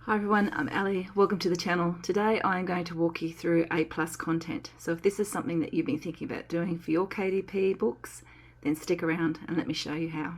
Hi everyone, I'm Ali. Welcome to the channel. Today I'm going to walk you through A+ content. So if this is something that you've been thinking about doing for your KDP books, then stick around and let me show you how.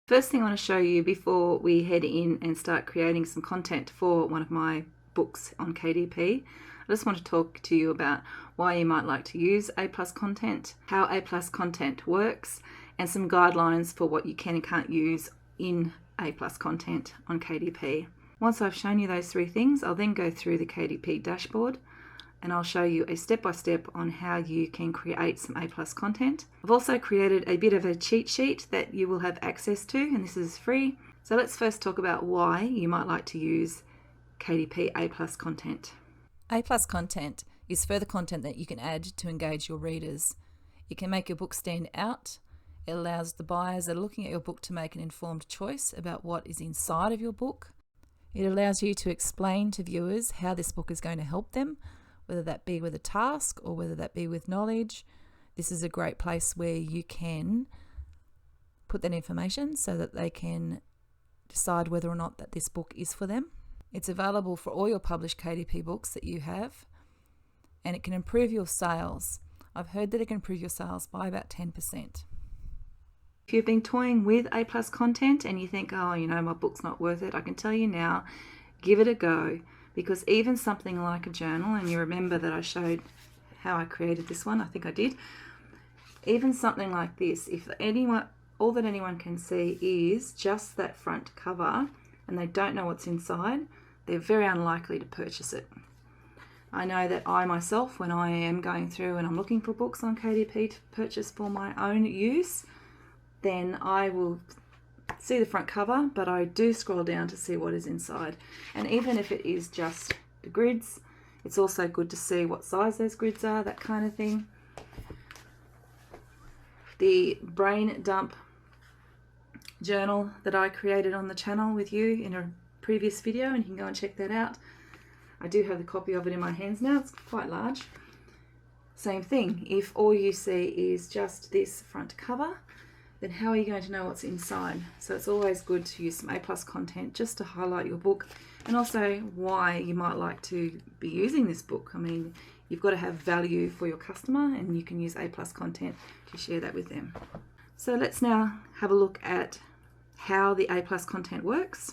First thing I want to show you before we head in and start creating some content for one of my books on KDP, I just want to talk to you about why you might like to use A+ content, how A+ content works, and some guidelines for what you can and can't use in A+ content on KDP. Once I've shown you those three things, I'll then go through the KDP dashboard and I'll show you a step-by-step on how you can create some A+ content. I've also created a bit of a cheat sheet that you will have access to, and this is free. So let's first talk about why you might like to use KDP A+ content. A+ content is further content that you can add to engage your readers. It can make your book stand out. It allows the buyers that are looking at your book to make an informed choice about what is inside of your book. It allows you to explain to viewers how this book is going to help them, whether that be with a task or whether that be with knowledge. This is a great place where you can put that information so that they can decide whether or not that this book is for them. It's available for all your published KDP books that you have, and it can improve your sales. I've heard that it can improve your sales by about 10%. If you've been toying with A+ content and you think, oh, my book's not worth it, I can tell you now, give it a go. Because even something like a journal, and you remember that I showed how I created this one, I think I did. Even something like this, if all that anyone can see is just that front cover and they don't know what's inside, they're very unlikely to purchase it. I know that I myself, when I am going through and I'm looking for books on KDP to purchase for my own use, then I will see the front cover, but I do scroll down to see what is inside. And even if it is just the grids, it's also good to see what size those grids are, that kind of thing. The brain dump journal that I created on the channel with you in a previous video, and you can go and check that out. I do have the copy of it in my hands now. It's quite large. Same thing, if all you see is just this front cover, then how are you going to know what's inside? So it's always good to use some A+ content just to highlight your book, and also why you might like to be using this book. I mean, you've got to have value for your customer, and you can use A+ content to share that with them. So let's now have a look at how the A+ content works.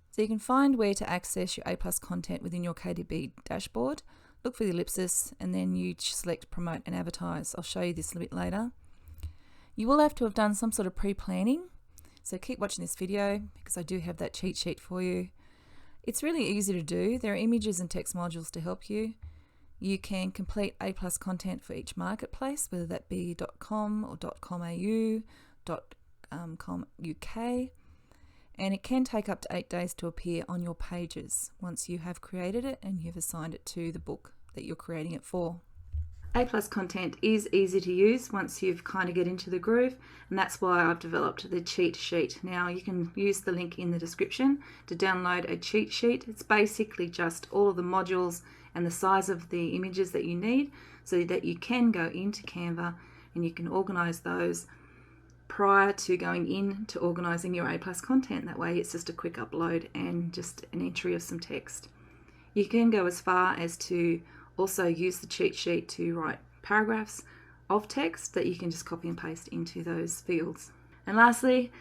So you can find where to access your A+ content within your KDP dashboard. Look for the ellipsis and then you select promote and advertise. I'll show you this a bit later. You will have to have done some sort of pre-planning, so keep watching this video because I do have that cheat sheet for you. It's really easy to do. There are images and text modules to help you. You can complete A+ content for each marketplace, whether that be .com or .com.au, .com.uk, and it can take up to 8 days to appear on your pages once you have created it and you've assigned it to the book that you're creating it for. A+ content is easy to use once you've kind of get into the groove, and that's why I've developed the cheat sheet. Now you can use the link in the description to download a cheat sheet. It's basically just all of the modules and the size of the images that you need so that you can go into Canva and you can organize those prior to going in to organizing your A+ content. That way it's just a quick upload and just an entry of some text. You can go as far as to also use the cheat sheet to write paragraphs of text that you can just copy and paste into those fields. And lastly,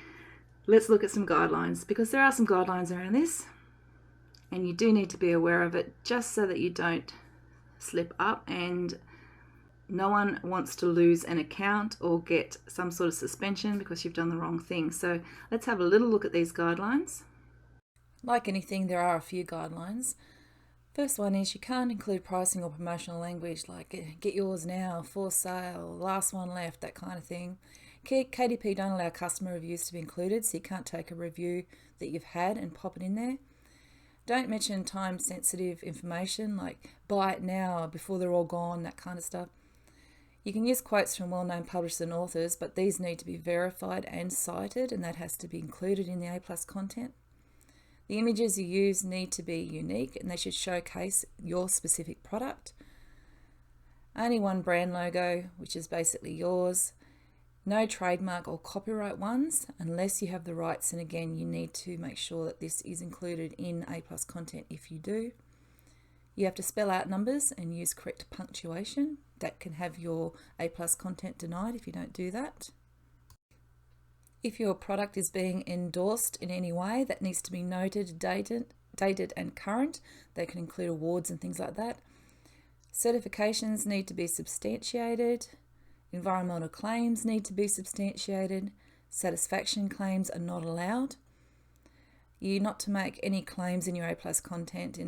let's look at some guidelines, because there are some guidelines around this and you do need to be aware of it just so that you don't slip up, and no one wants to lose an account or get some sort of suspension because you've done the wrong thing. So let's have a little look at these guidelines. Like anything, there are a few guidelines. First one is you can't include pricing or promotional language like get yours now, for sale, last one left, that kind of thing. KDP don't allow customer reviews to be included, so you can't take a review that you've had and pop it in there. Don't mention time sensitive information like buy it now before they're all gone, that kind of stuff. You can use quotes from well-known publishers and authors, but these need to be verified and cited, and that has to be included in the A+ content. The images you use need to be unique and they should showcase your specific product. Only one brand logo, which is basically yours. No trademark or copyright ones unless you have the rights, and again you need to make sure that this is included in A+ content if you do. You have to spell out numbers and use correct punctuation. That can have your A+ content denied if you don't do that. If your product is being endorsed in any way, that needs to be noted, dated and current. They can include awards and things like that. Certifications need to be substantiated. Environmental claims need to be substantiated. Satisfaction claims are not allowed. You're not to make any claims in your A+ content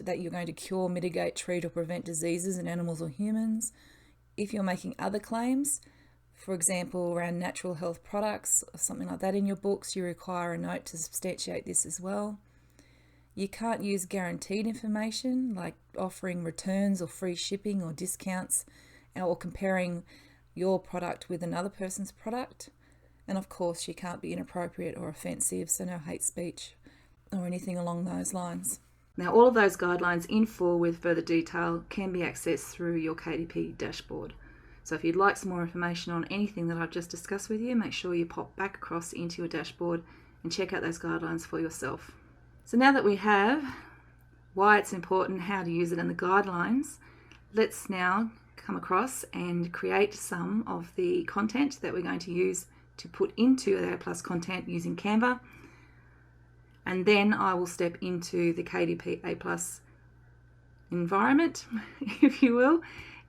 that you're going to cure, mitigate, treat or prevent diseases in animals or humans. If you're making other claims, for example around natural health products or something like that in your books, you require a note to substantiate this as well. You can't use guaranteed information like offering returns or free shipping or discounts or comparing your product with another person's product. And of course you can't be inappropriate or offensive, so no hate speech or anything along those lines. Now all of those guidelines in full with further detail can be accessed through your KDP dashboard. So if you'd like some more information on anything that I've just discussed with you, make sure you pop back across into your dashboard and check out those guidelines for yourself. So now that we have why it's important, how to use it and the guidelines, let's now come across and create some of the content that we're going to use to put into the A+ content using Canva. And then I will step into the KDP A+ environment, if you will,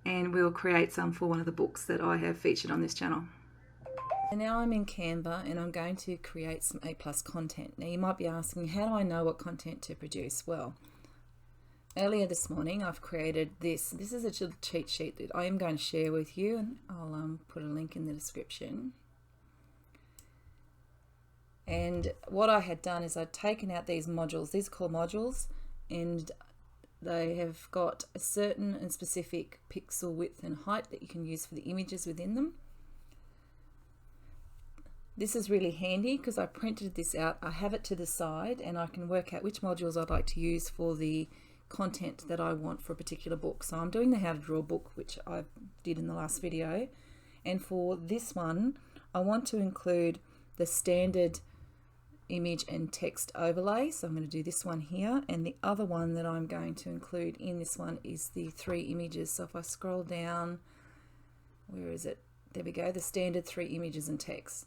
and we'll create some for one of the books that I have featured on this channel. And now I'm in Canva and I'm going to create some A+ content. Now you might be asking, how do I know what content to produce? Well, earlier this morning I've created this. This is a little cheat sheet that I am going to share with you, and I'll put a link in the description. And what I had done is I'd taken out these modules. These are called modules, and they have got a certain and specific pixel width and height that you can use for the images within them. This is really handy because I printed this out. I have it to the side and I can work out which modules I'd like to use for the content that I want for a particular book. So I'm doing the How to Draw book, which I did in the last video. And for this one, I want to include the standard image and text overlay. So I'm going to do this one here. And the other one that I'm going to include in this one is the 3 images. So if I scroll down, where is it? There we go, the standard 3 images and text.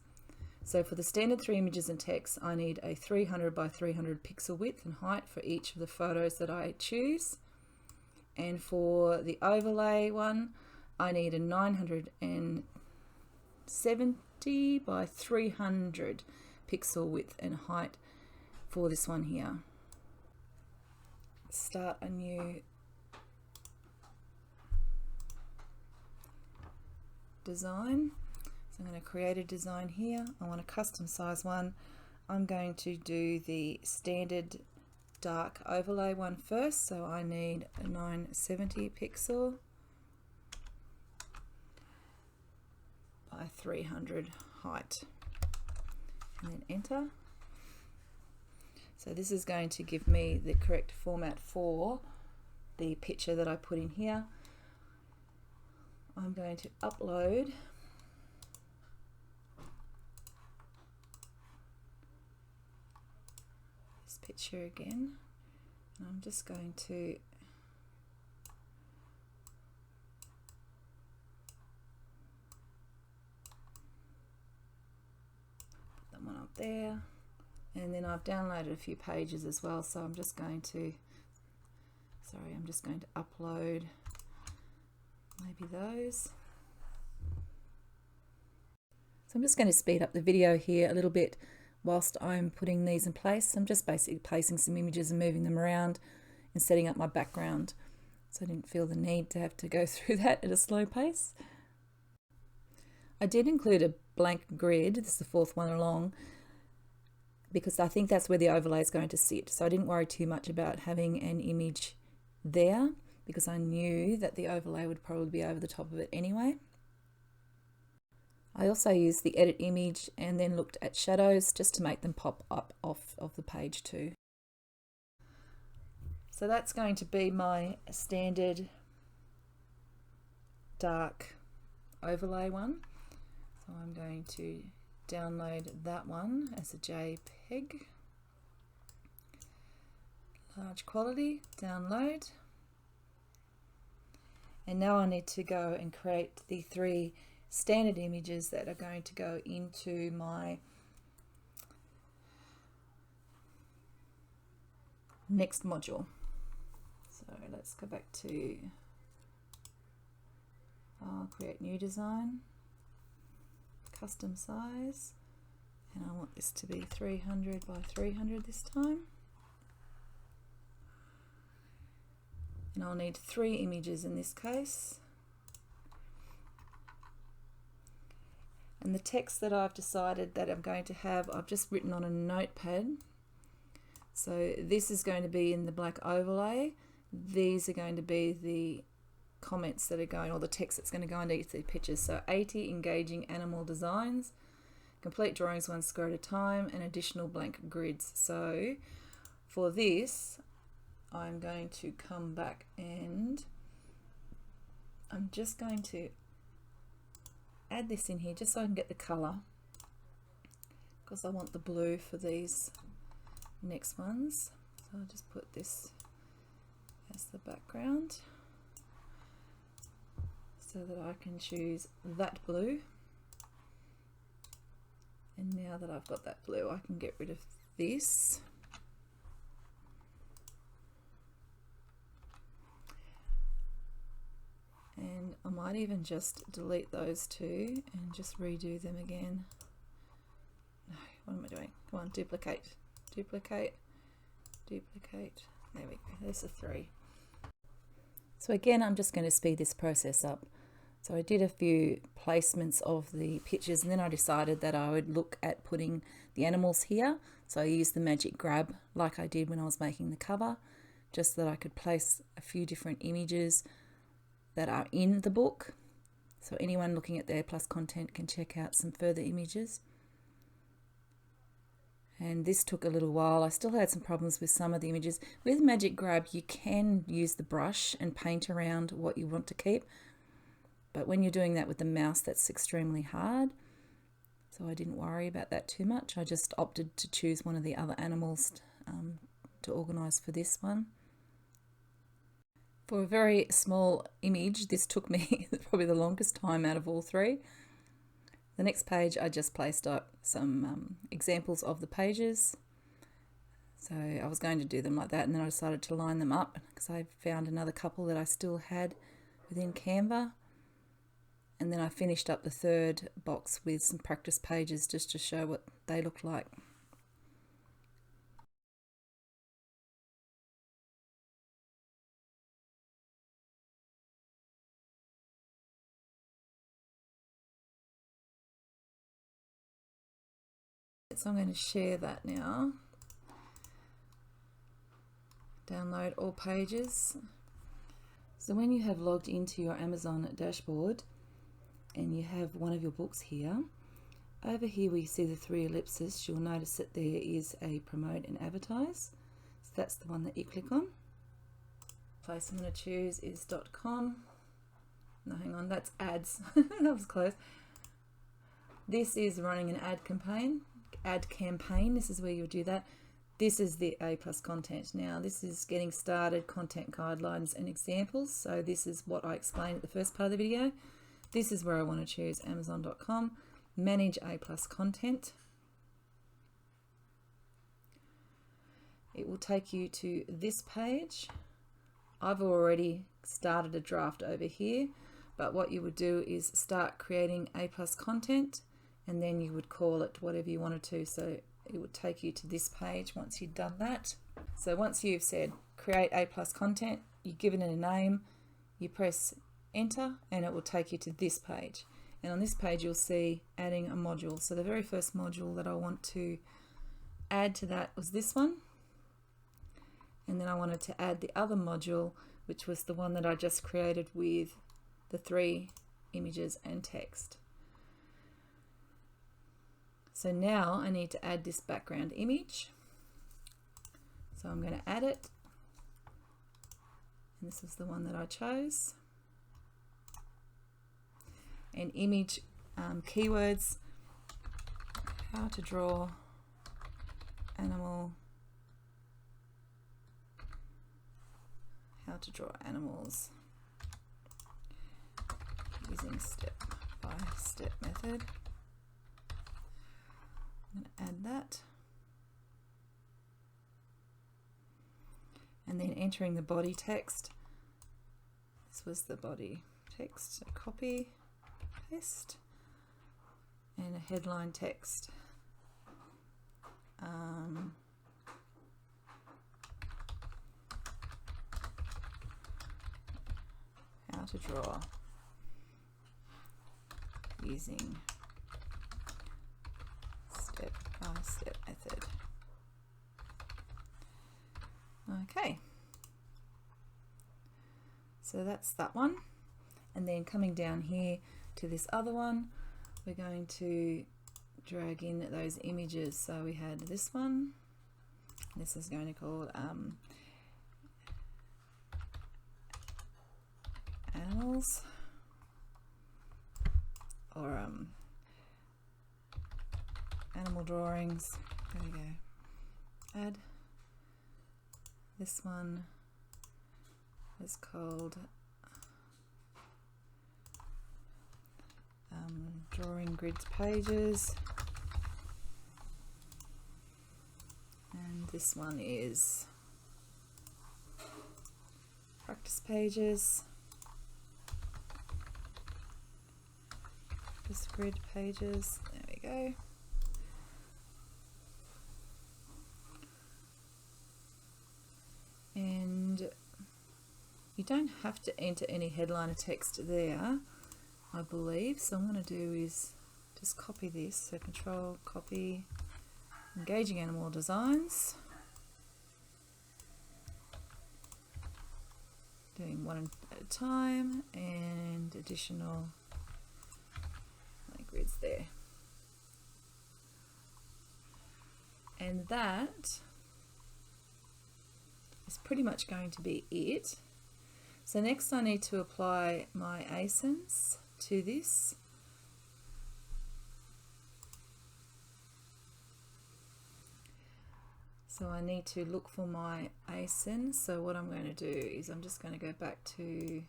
So for the standard 3 images and text, I need a 300 by 300 pixel width and height for each of the photos that I choose. And for the overlay one, I need a 970 by 300 pixel width and height for this one here. Start a new design. So I'm going to create a design here. I want a custom size one. I'm going to do the standard dark overlay one first. So I need a 970 pixel by 300 height. And then enter. So this is going to give me the correct format for the picture that I put in here. I'm going to upload this picture again, and I'm just going to put that one up there, and then I've downloaded a few pages as well, so I'm just going to upload maybe those. So I'm just going to speed up the video here a little bit whilst I'm putting these in place. I'm just basically placing some images and moving them around and setting up my background. So I didn't feel the need to have to go through that at a slow pace. I did include a blank grid, this is the 4th one along, because I think that's where the overlay is going to sit. So I didn't worry too much about having an image there because I knew that the overlay would probably be over the top of it anyway. I also used the edit image and then looked at shadows just to make them pop up off of the page too. So that's going to be my standard dark overlay one. So I'm going to download that one as a JPEG. Large quality, download. And now I need to go and create the 3 standard images that are going to go into my next module. So let's go back to File, create new design, custom size, and I want this to be 300 by 300 this time. And I'll need 3 images in this case. And the text that I've decided that I'm going to have, I've just written on a notepad. So this is going to be in the black overlay. These are going to be the comments that are going, or the text that's going to go under each of the pictures. So 80 engaging animal designs, complete drawings 1 square at a time, and additional blank grids. So for this, I'm going to come back and I'm just going to add this in here just so I can get the colour, because I want the blue for these next ones. So I'll just put this as the background so that I can choose that blue. And now that I've got that blue, I can get rid of this. And I might even just delete those 2 and just redo them again. No, what am I doing? Come on, duplicate, duplicate, duplicate. There we go, there's the 3. So again, I'm just going to speed this process up. So I did a few placements of the pictures, and then I decided that I would look at putting the animals here. So I used the magic grab like I did when I was making the cover, just so that I could place a few different images that are in the book. So anyone looking at the A+ content can check out some further images. And this took a little while. I still had some problems with some of the images. With Magic Grab, you can use the brush and paint around what you want to keep. But when you're doing that with the mouse, that's extremely hard. So I didn't worry about that too much. I just opted to choose one of the other animals to organise for this one. For a very small image, this took me probably the longest time out of all 3. The next page, I just placed up some examples of the pages. So I was going to do them like that, and then I decided to line them up because I found another couple that I still had within Canva. And then I finished up the 3rd box with some practice pages just to show what they look like. So I'm going to share that now. Download all pages. So when you have logged into your Amazon dashboard and you have one of your books here, over here we see the 3 ellipses. You'll notice that there is a promote and advertise. So that's the one that you click on. The place I'm going to choose is .com. No, hang on, that's ads. That was close. This is running an ad campaign. This is where you'll do that. This is the A+ content. Now this is getting started, content guidelines and examples. So this is what I explained at the first part of the video. This is where I want to choose Amazon.com, manage A+ content. It will take you to this page. I've already started a draft over here, but what you would do is start creating A+ content, and then you would call it whatever you wanted to. So it would take you to this page once you've done that. So once you've said create A+ content, you give it a name, you press enter, and it will take you to this page. And on this page you'll see adding a module. So the very first module that I want to add to that was this one. And then I wanted to add the other module, which was the one that I just created with the 3 images and text. So now I need to add this background image. So I'm going to add it. And this is the one that I chose. And image keywords, how to draw animals using step-by-step method. I'm going to add that. And then entering the body text. This was the body text, so copy, paste, and a headline text. How to draw using step-by-step method. Okay, so that's that one. And then coming down here to this other one, we're going to drag in those images. So we had this one, this is going to call animals, or animal drawings. There we go. Add. This one is called drawing grids pages, and this one is practice pages, just grid pages. There we go. And you don't have to enter any headliner text there, I believe. So what I'm going to do is just copy this. So Control, copy, engaging animal designs. Doing one at a time, and additional grids there. And that is pretty much going to be it. So next I need to apply my ASINs to this. So I need to look for my ASIN. So what I'm going to do is I'm just going to go back to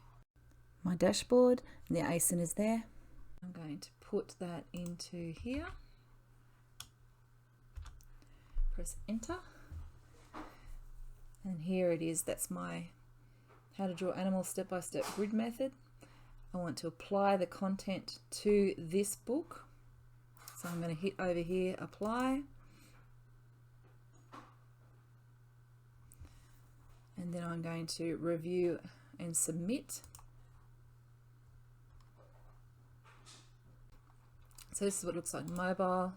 my dashboard, and the ASIN is there. I'm going to put that into here. Press enter. And here it is. That's my how to draw animals step-by-step grid method. I want to apply the content to this book. So I'm going to hit over here, apply. And then I'm going to review and submit. So this is what it looks like mobile.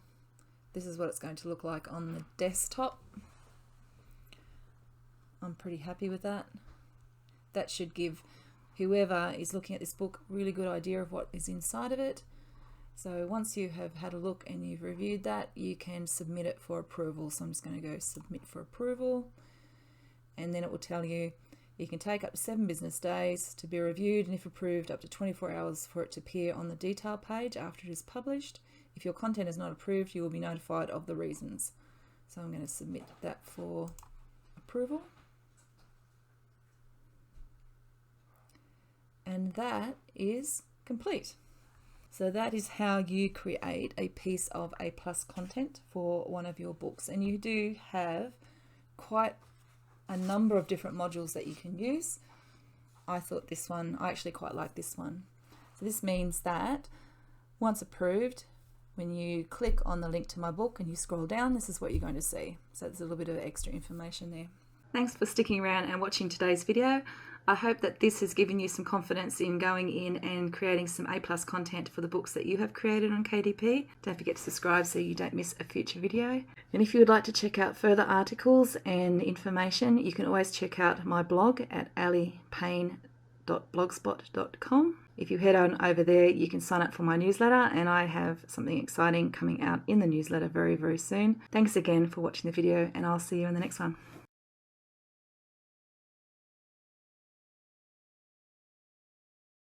This is what it's going to look like on the desktop. I'm pretty happy with that. That should give whoever is looking at this book a really good idea of what is inside of it. So once you have had a look and you've reviewed that, you can submit it for approval. So I'm just going to go submit for approval, and then it will tell you you can take up to 7 business days to be reviewed, and if approved, up to 24 hours for it to appear on the detail page after it is published. If your content is not approved, you will be notified of the reasons. So I'm going to submit that for approval. And that is complete. So that is how you create a piece of A+ content for one of your books. And you do have quite a number of different modules that you can use. I thought this one, I actually quite like this one. So this means that once approved, when you click on the link to my book and you scroll down, this is what you're going to see. So there's a little bit of extra information there. Thanks for sticking around and watching today's video. I hope that this has given you some confidence in going in and creating some A+ content for the books that you have created on KDP. Don't forget to subscribe so you don't miss a future video. And if you would like to check out further articles and information, you can always check out my blog at allypayne.blogspot.com. If you head on over there, you can sign up for my newsletter, and I have something exciting coming out in the newsletter very, very soon. Thanks again for watching the video, and I'll see you in the next one.